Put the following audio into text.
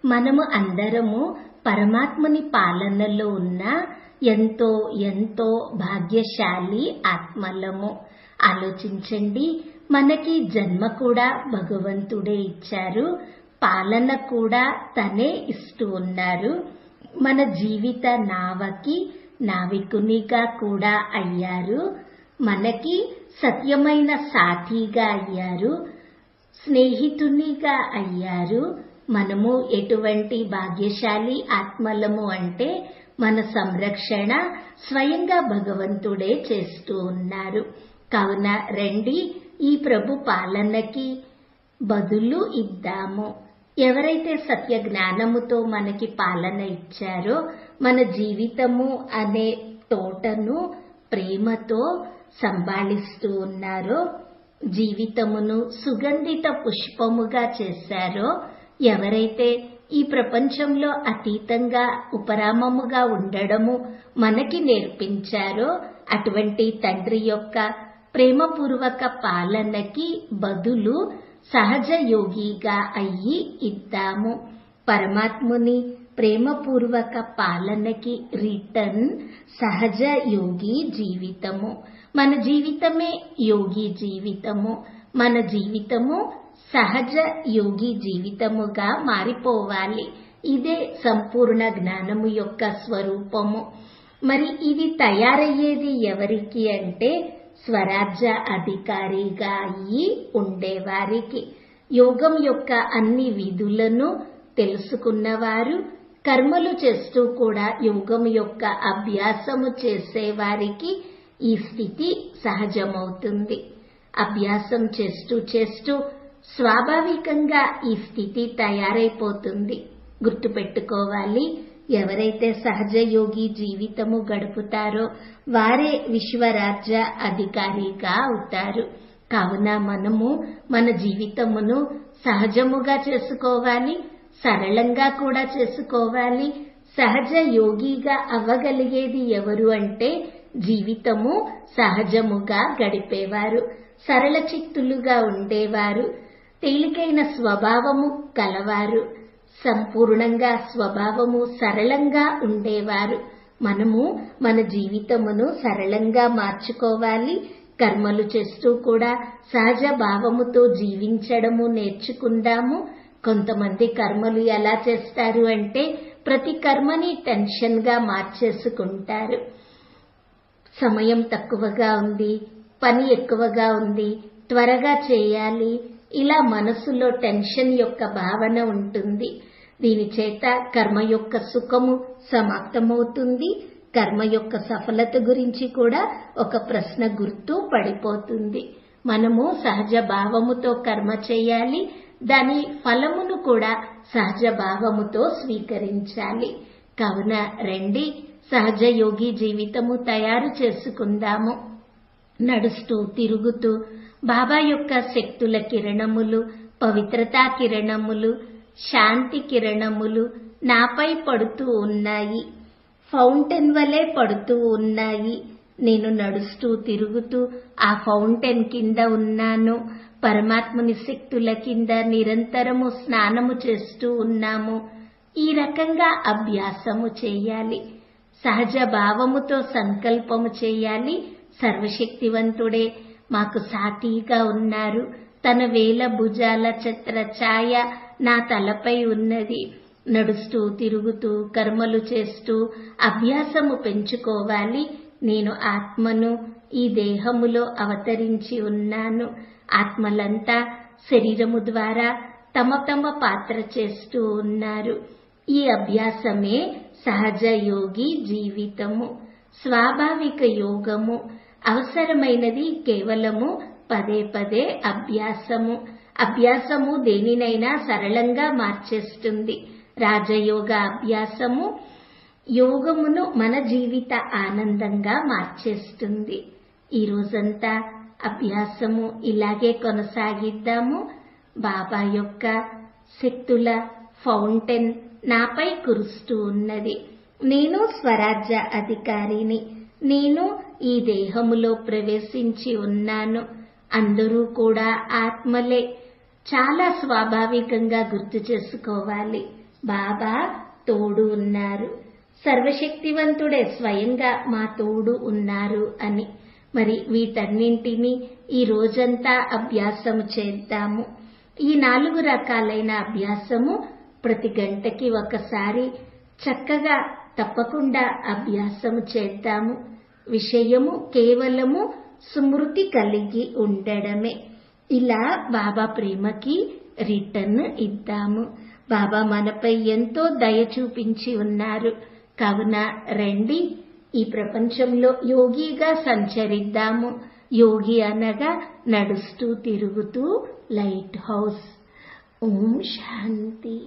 మనము అందరము పరమాత్ముని పాలనలో ఉన్న ఎంతో ఎంతో భాగ్యశాలి ఆత్మలము. ఆలోచించండి, మనకి జన్మ కూడా భగవంతుడే ఇచ్చారు, పాలన కూడా తనే ఇస్తూ ఉన్నారు. మన జీవిత నావకి నావికునిగా కూడా అయ్యారు. మనకి సత్యమైన సాథీగా అయ్యారు, స్నేహితునిగా అయ్యారు. మనము ఎటువంటి భాగ్యశాలి ఆత్మలము అంటే మన సంరక్షణ స్వయంగా భగవంతుడే చేస్తూ ఉన్నారు. కావున రండి, ఈ ప్రభు పాలనకి బదులు ఇద్దాము. ఎవరైతే సత్య జ్ఞానముతో మనకి పాలన ఇచ్చారో, మన జీవితము అనే తోటను ప్రేమతో సంభాళిస్తూ ఉన్నారో, జీవితమును సుగంధిత పుష్పముగా చేశారో, ఎవరైతే ఈ ప్రపంచంలో అతీతంగా ఉపరామముగా ఉండడము మనకి నేర్పించారో, అటువంటి తండ్రి యొక్క ప్రేమపూర్వక పాలనకి బదులు సహజ యోగిగా అయ్యి ఇద్దాము. పరమాత్ముని ప్రేమపూర్వక పాలనకి రిటర్న్ సహజ యోగి జీవితము. మన జీవితమే యోగి జీవితము. మన జీవితము సహజ యోగి జీవితముగా మారిపోవాలి. ఇదే సంపూర్ణ జ్ఞానము యొక్క స్వరూపము. మరి ఇది తయారయ్యేది ఎవరికి అంటే స్వరాజ్య అధికారిగా అయ్యి ఉండేవారికి. యోగం యొక్క అన్ని విధులను తెలుసుకున్నవారు, కర్మలు చేస్తూ కూడా యోగం యొక్క అభ్యాసము చేసేవారికి ఈ స్థితి సహజమవుతుంది. అభ్యాసం చేస్తూ చేస్తూ స్వాభావికంగా ఈ స్థితి తయారైపోతుంది. గుర్తుపెట్టుకోవాలి, ఎవరైతే సహజ యోగి జీవితము గడుపుతారో వారే విశ్వరాజ్య అధికారిగా అవుతారు. కావున మనము మన జీవితమును సహజముగా చేసుకోవాలి, సరళంగా కూడా చేసుకోవాలి. సహజ యోగిగా అవ్వగలిగేది ఎవరు అంటే జీవితము సహజముగా గడిపేవారు, సరళ చిత్తులుగా ఉండేవారు, తేలికైన స్వభావము కలవారు, సంపూర్ణంగా స్వభావము సరళంగా ఉండేవారు. మనము మన జీవితమును సరళంగా మార్చుకోవాలి. కర్మలు చేస్తూ కూడా సహజ భావముతో జీవించడము నేర్చుకుందాము. కొంతమంది కర్మలు ఎలా చేస్తారు అంటే ప్రతి కర్మని టెన్షన్ గా మార్చేసుకుంటారు. సమయం తక్కువగా ఉంది, పని ఎక్కువగా ఉంది, త్వరగా చేయాలి, ఇలా మనసులో టెన్షన్ యొక్క భావన ఉంటుంది. దీని చేత కర్మ యొక్క సుఖము సమాప్తమవుతుంది. కర్మ యొక్క సఫలత గురించి కూడా ఒక ప్రశ్న గుర్తు పడిపోతుంది. మనము సహజ భావముతో కర్మ చేయాలి, దాని ఫలమును కూడా సహజ భావముతో స్వీకరించాలి. కావున రండి, సహజ యోగి జీవితము తయారు చేసుకుందాము. నడుస్తూ తిరుగుతూ బాబా యొక్క శక్తుల కిరణములు, పవిత్రతా కిరణములు, శాంతి కిరణములు నాపై పడుతూ ఉన్నాయి. ఫౌంటైన్ వలె పడుతూ ఉన్నాయి. నేను నడుస్తూ తిరుగుతూ ఆ ఫౌంటైన్ కింద ఉన్నాను. పరమాత్ముని శక్తుల కింద నిరంతరము స్నానము చేస్తూ ఉన్నాము. ఈ రకంగా అభ్యాసము చేయాలి. సహజ భావముతో సంకల్పము చేయాలి. సర్వశక్తివంతుడే మాకు సాథీగా ఉన్నారు. తన వేల భుజాల ఛత్ర ఛాయ నా తలపై ఉన్నది. నడుస్తూ తిరుగుతూ కర్మలు చేస్తూ అభ్యాసము పెంచుకోవాలి. నేను ఆత్మను, ఈ దేహములో అవతరించి ఉన్నాను. ఆత్మలంతా శరీరము ద్వారా తమ తమ పాత్ర చేస్తూ ఉన్నారు. ఈ అభ్యాసమే సహజ యోగి జీవితము, స్వాభావిక యోగము. అవసరమైనది కేవలము పదే పదే అభ్యాసము. అభ్యాసము దేనినైనా సరళంగా మార్చేస్తుంది. రాజయోగ అభ్యాసము యోగమును మన జీవిత ఆనందంగా మార్చేస్తుంది. ఈ రోజంతా అభ్యాసము ఇలాగే కొనసాగిద్దాము. బాబా యొక్క శక్తుల ఫౌంటైన్ నాపై కురుస్తూ ఉన్నది. నేను స్వరాజ్య అధికారిని. నేను ఈ దేహములో ప్రవేశించి ఉన్నాను. అందరూ కూడా ఆత్మలే. చాలా స్వాభావికంగా గుర్తు చేసుకోవాలి. బాబా తోడు ఉన్నారు, సర్వశక్తివంతుడే స్వయంగా మా తోడు ఉన్నారు అని. మరి వీటన్నింటినీ ఈ రోజంతా అభ్యాసము చేద్దాము. ఈ 4 రకాలైన అభ్యాసము ప్రతి గంటకి ఒకసారి చక్కగా తప్పకుండా అభ్యాసము చేద్దాము. విషయము కేవలము స్మృతి కలిగి ఉండడమే. ఇలా బాబా ప్రేమకి రిటర్న్ ఇద్దాము. బాబా మనపై ఎంతో దయ చూపించి ఉన్నారు. కావున రండి, ఈ ప్రపంచంలో యోగిగా సంచరిద్దాము. యోగి అనగా నడుస్తూ తిరుగుతూ లైట్ హౌస్. ఓం శాంతి.